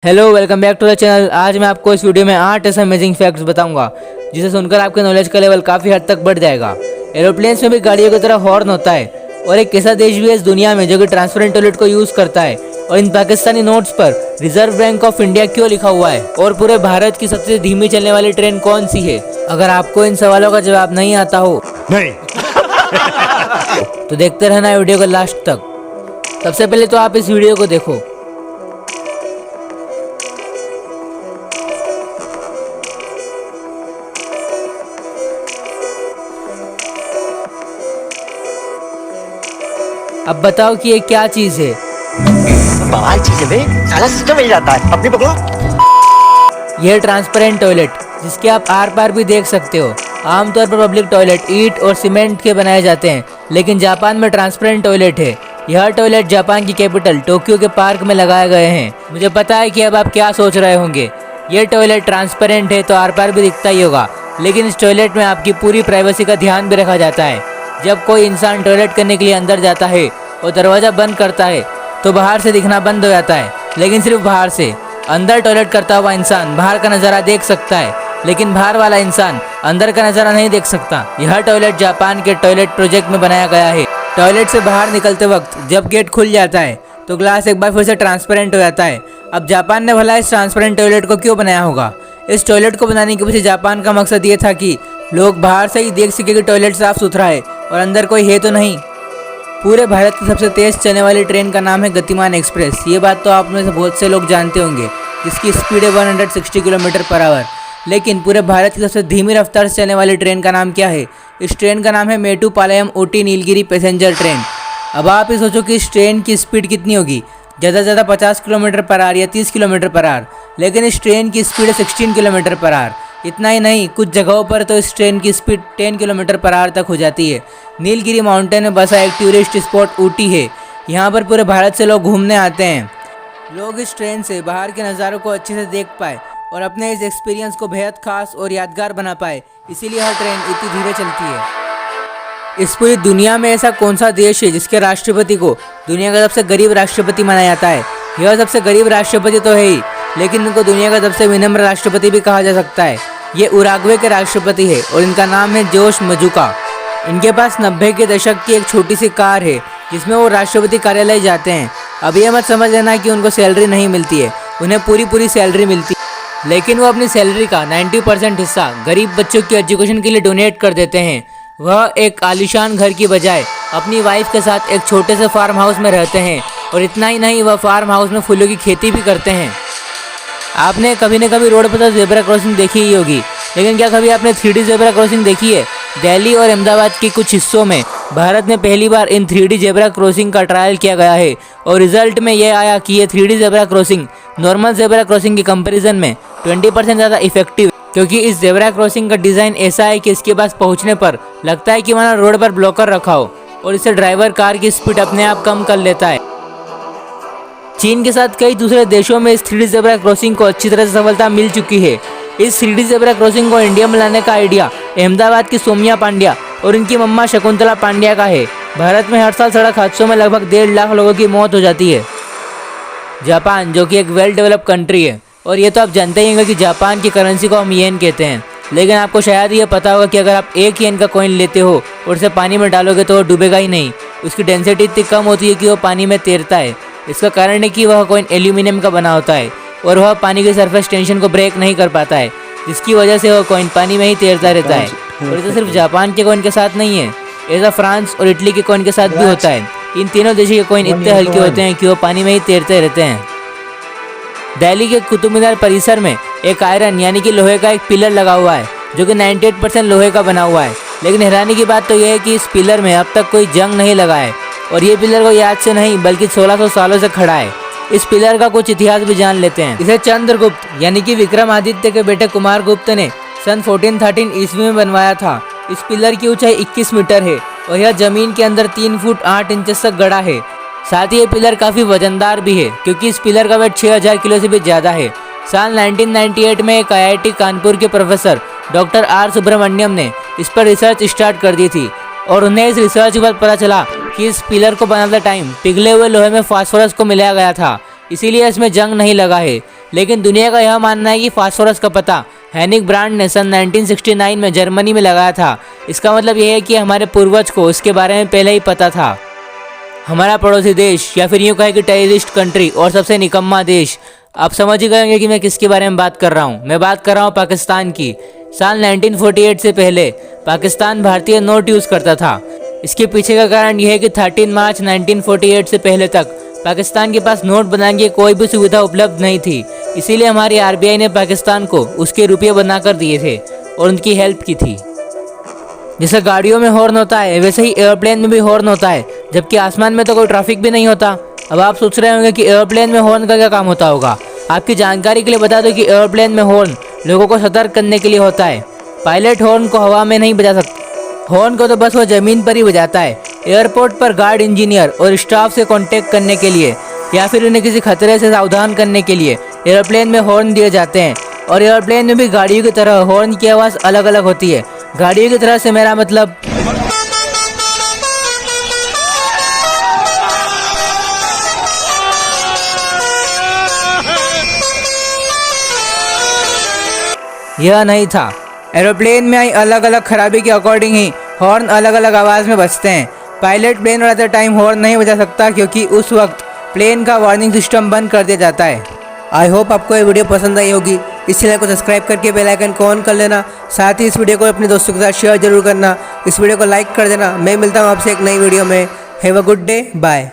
Hello, welcome back to the channel. आज मैं आपको इस वीडियो में 8 ऐसे अमेजिंग फैक्ट्स बताऊंगा जिसे सुनकर आपके नॉलेज का लेवल काफ़ी हद तक बढ़ जाएगा। एरोप्लेन्स में भी गाड़ियों की तरह हॉर्न होता है और एक ऐसा देश भी है इस दुनिया में जो कि ट्रांसपेरेंट टॉयलेट को यूज़ करता है। और इन पाकिस्तानी नोट्स पर रिजर्व बैंक ऑफ इंडिया क्यों लिखा हुआ है और पूरे भारत की सबसे धीमी चलने वाली ट्रेन कौन सी है? अगर आपको इन सवालों का जवाब नहीं आता हो नहीं तो देखते रहना वीडियो को लास्ट तक। सबसे पहले तो आप इस वीडियो को देखो। अब बताओ कि ये क्या चीज़ है? बवाल चीज है बे, सारा सिस्टम मिल जाता है। अपनी पकड़ो। यह ट्रांसपेरेंट टॉयलेट जिसके आप आर पार भी देख सकते हो। आमतौर पर पब्लिक टॉयलेट ईंट और सीमेंट के बनाए जाते हैं, लेकिन जापान में ट्रांसपेरेंट टॉयलेट है। यह टॉयलेट जापान की कैपिटल टोक्यो के पार्क में लगाए गए हैं। मुझे पता है कि अब आप क्या सोच रहे होंगे, यह टॉयलेट ट्रांसपेरेंट है तो आर पार भी दिखता ही होगा, लेकिन इस टॉयलेट में आपकी पूरी प्राइवेसी का ध्यान भी रखा जाता है। जब कोई इंसान टॉयलेट करने के लिए अंदर जाता है और दरवाज़ा बंद करता है तो बाहर से दिखना बंद हो जाता है, लेकिन सिर्फ बाहर से। अंदर टॉयलेट करता हुआ इंसान बाहर का नज़ारा देख सकता है, लेकिन बाहर वाला इंसान अंदर का नज़ारा नहीं देख सकता। यह टॉयलेट जापान के टॉयलेट प्रोजेक्ट में बनाया गया है। टॉयलेट से बाहर निकलते वक्त जब गेट खुल जाता है तो ग्लास एक बार फिर से ट्रांसपेरेंट हो जाता है। अब जापान ने भला इस ट्रांसपेरेंट टॉयलेट को क्यों बनाया होगा? इस टॉयलेट को बनाने के पीछे जापान का मकसद ये था कि लोग बाहर से ही देख सके कि टॉयलेट साफ सुथरा है और अंदर कोई है तो नहीं। पूरे भारत की सबसे तेज़ चलने वाली ट्रेन का नाम है गतिमान एक्सप्रेस। ये बात तो आप में से बहुत से लोग जानते होंगे, जिसकी स्पीड है 160 किलोमीटर पर आवर। लेकिन पूरे भारत की सबसे धीमी रफ्तार से चलने वाली ट्रेन का नाम क्या है? इस ट्रेन का नाम है मेट्टुपालयम ऊटी नीलगिरी पैसेंजर ट्रेन। अब आप ही सोचो कि इस ट्रेन की स्पीड कितनी होगी? ज़्यादा से ज़्यादा 50 किलोमीटर पर आवर या 30 किलोमीटर पर आवर, लेकिन इस ट्रेन की स्पीड है 16 किलोमीटर पर आवर। इतना ही नहीं, कुछ जगहों पर तो इस ट्रेन की स्पीड 10 किलोमीटर पर आवर तक हो जाती है। नीलगिरी माउंटेन में बसा एक टूरिस्ट स्पॉट ऊटी है। यहाँ पर पूरे भारत से लोग घूमने आते हैं। लोग इस ट्रेन से बाहर के नज़ारों को अच्छे से देख पाए और अपने इस एक्सपीरियंस को बेहद खास और यादगार बना पाए, इसीलिए हर ट्रेन इतनी धीरे चलती है। इस पूरी दुनिया में ऐसा कौन सा देश है जिसके राष्ट्रपति को दुनिया का सबसे गरीब राष्ट्रपति माना जाता है? यह सबसे गरीब राष्ट्रपति तो है ही, लेकिन इनको दुनिया का सबसे विनम्र राष्ट्रपति भी कहा जा सकता है। ये उरुग्वे के राष्ट्रपति है और इनका नाम है जोश मजुका। इनके पास 90 के दशक की एक छोटी सी कार है जिसमें वो राष्ट्रपति कार्यालय जाते हैं। अब ये मत समझ लेना कि उनको सैलरी नहीं मिलती है, उन्हें पूरी सैलरी मिलती है, लेकिन वो अपनी सैलरी का 90% हिस्सा गरीब बच्चों की एजुकेशन के लिए डोनेट कर देते हैं। वह एक आलीशान घर की बजाय अपनी वाइफ के साथ एक छोटे से फार्म हाउस में रहते हैं, और इतना ही नहीं, वह फार्म हाउस में फूलों की खेती भी करते हैं। आपने कभी न कभी रोड पर तो ज़ेब्रा क्रॉसिंग देखी ही होगी, लेकिन क्या कभी आपने 3D ज़ेब्रा क्रॉसिंग देखी है? दिल्ली और अहमदाबाद के कुछ हिस्सों में भारत में पहली बार इन 3D ज़ेब्रा क्रॉसिंग का ट्रायल किया गया है, और रिजल्ट में यह आया कि ये 3D zebra crossing normal zebra crossing के कंपैरिजन में 20% ज़्यादा इफेक्टिव, क्योंकि इस ज़ेब्रा क्रॉसिंग का डिज़ाइन ऐसा है कि इसके पास पहुंचने पर लगता है कि वहाँ रोड पर ब्लॉकर रखा हो, और इससे ड्राइवर कार की स्पीड अपने आप कम कर लेता है। चीन के साथ कई दूसरे देशों में इस 3D ज़ेब्रा क्रॉसिंग को अच्छी तरह से सफलता मिल चुकी है। इस 3D ज़ेब्रा क्रॉसिंग को इंडिया में लाने का आइडिया अहमदाबाद की सौम्या पांड्या और इनकी मम्मा शकुंतला पांड्या का है। भारत में हर साल सड़क हादसों में लगभग 1.5 लाख लोगों की मौत हो जाती है। जापान, जो कि एक वेल डेवलप कंट्री है, और ये तो आप जानते ही होंगे कि जापान की करेंसी को हम येन कहते हैं, लेकिन आपको शायद ये पता होगा कि अगर आप 1 येन का कॉइन लेते हो और उसे पानी में डालोगे तो वो डूबेगा ही नहीं। उसकी डेंसिटी इतनी कम होती है कि वो पानी में तैरता है। इसका कारण है कि वह कॉइन एल्यूमिनियम का बना होता है और वह पानी के सरफेस टेंशन को ब्रेक नहीं कर पाता है, जिसकी वजह से वह कॉइन पानी में ही तैरता रहता है। और ये सिर्फ जापान के कॉइन के साथ नहीं है, ऐसा फ्रांस और इटली के कॉइन के साथ भी होता है। इन तीनों देशों के कॉइन इतने हल्के होते हैं कि वो पानी में ही तैरते रहते हैं। दिल्ली के कुतुब मीनार परिसर में एक आयरन यानी कि लोहे का एक पिलर लगा हुआ है, जो कि 98% लोहे का बना हुआ है। लेकिन हैरानी की बात तो यह है कि इस पिलर में अब तक कोई जंग नहीं लगा है, और ये पिलर को याद से नहीं बल्कि 1600 सालों से खड़ा है। इस पिलर का कुछ इतिहास भी जान लेते हैं। इसे चंद्रगुप्त यानी कि विक्रमादित्य के बेटे कुमार गुप्त ने सन 1413 ईस्वी में बनवाया था। इस पिलर की ऊंचाई 21 मीटर है और यह जमीन के अंदर 3 फुट 8 इंच तक गड़ा है। साथ ही ये पिलर काफ़ी वजनदार भी है, क्योंकि इस पिलर का वेट 6000 किलो से भी ज़्यादा है। साल 1998 में एक IIT कानपुर के प्रोफेसर डॉक्टर R सुब्रमण्यम ने इस पर रिसर्च स्टार्ट कर दी थी, और उन्हें इस रिसर्च के बाद पता चला कि इस पिलर को बनाते टाइम पिघले हुए लोहे में फास्फोरस को मिलाया गया था, इसीलिए इसमें जंग नहीं लगा है। लेकिन दुनिया का यह मानना है कि फास्फोरस का पता हेनिक ब्रांड ने सन 1969 में जर्मनी में लगाया था। इसका मतलब यह है कि हमारे पूर्वज को इसके बारे में पहले ही पता था। हमारा पड़ोसी देश, या फिर यूँ कहे कि टेररिस्ट कंट्री और सबसे निकम्मा देश। आप समझ ही गए होंगे कि मैं किसके बारे में बात कर रहा हूँ। मैं बात कर रहा हूँ पाकिस्तान की। साल 1948 से पहले पाकिस्तान भारतीय नोट यूज़ करता था। इसके पीछे का कारण यह है कि 13 मार्च 1948 से पहले तक पाकिस्तान के पास नोट बनाने की कोई भी सुविधा उपलब्ध नहीं थी। इसीलिए हमारी आरबीआई ने पाकिस्तान को उसके रुपये बनाकर दिए थे और उनकी हेल्प की थी। जैसे गाड़ियों में हॉर्न होता है, वैसे ही एयरप्लेन में भी हॉर्न होता है, जबकि आसमान में तो कोई ट्रैफिक भी नहीं होता। अब आप सोच रहे होंगे कि एयरप्लेन में हॉर्न का क्या काम होता होगा। आपकी जानकारी के लिए बता दो कि एयरप्लेन में हॉर्न लोगों को सतर्क करने के लिए होता है। पायलट हॉर्न को हवा में नहीं बजा सकता, हॉर्न को तो बस वो ज़मीन पर ही बजाता है। एयरपोर्ट पर गार्ड, इंजीनियर और स्टाफ से कांटेक्ट करने के लिए या फिर उन्हें किसी खतरे से सावधान करने के लिए एयरप्लेन में हॉर्न दिए जाते हैं। और एयरप्लेन में भी गाड़ियों की तरह हॉर्न की आवाज़ अलग अलग होती है। गाड़ियों की तरह से मेरा मतलब यह नहीं था। एरोप्लेन में आई अलग अलग खराबी के अकॉर्डिंग ही हॉर्न अलग अलग आवाज़ में बजते हैं। पायलट प्लेन उड़ाते टाइम हॉर्न नहीं बजा सकता क्योंकि उस वक्त प्लेन का वार्निंग सिस्टम बंद कर दिया जाता है। आई होप आपको ये वीडियो पसंद आई होगी। इस चैनल को सब्सक्राइब करके बेल आइकन को ऑन कर लेना। साथ ही इस वीडियो को अपने दोस्तों के साथ शेयर जरूर करना। इस वीडियो को लाइक कर देना। मैं मिलता हूँ आपसे एक नई वीडियो में। Have a good day, bye.